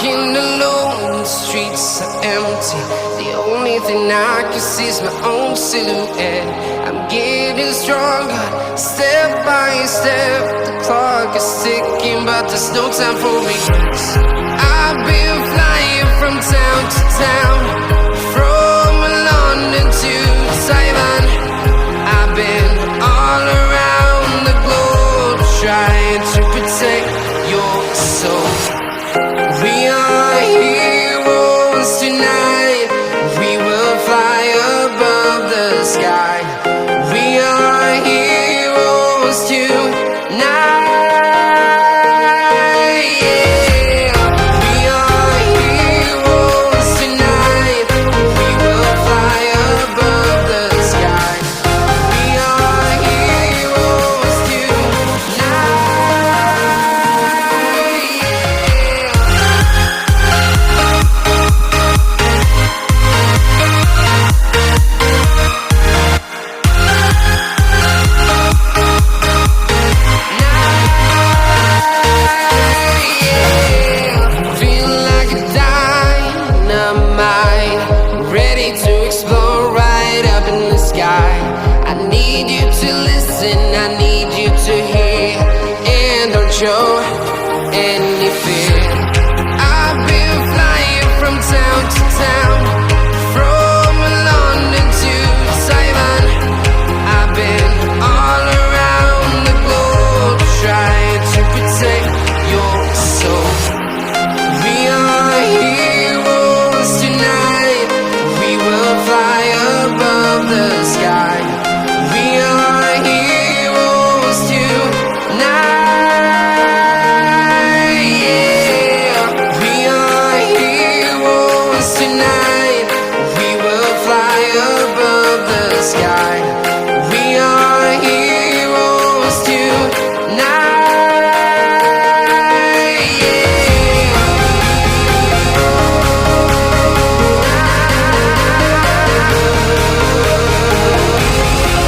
walking alone, the streets are empty. The only thing I can see is my own silhouette. I'm getting stronger, step by step. The clock is ticking, but there's no time for regrets. I've been flying from town to town, from London to Taiwan. I've been all around the globe, trying to protect your soul. We are heroes tonight. We will fly above the sky. We are heroes tonight. Ready to explore right up in the sky. I need you to listen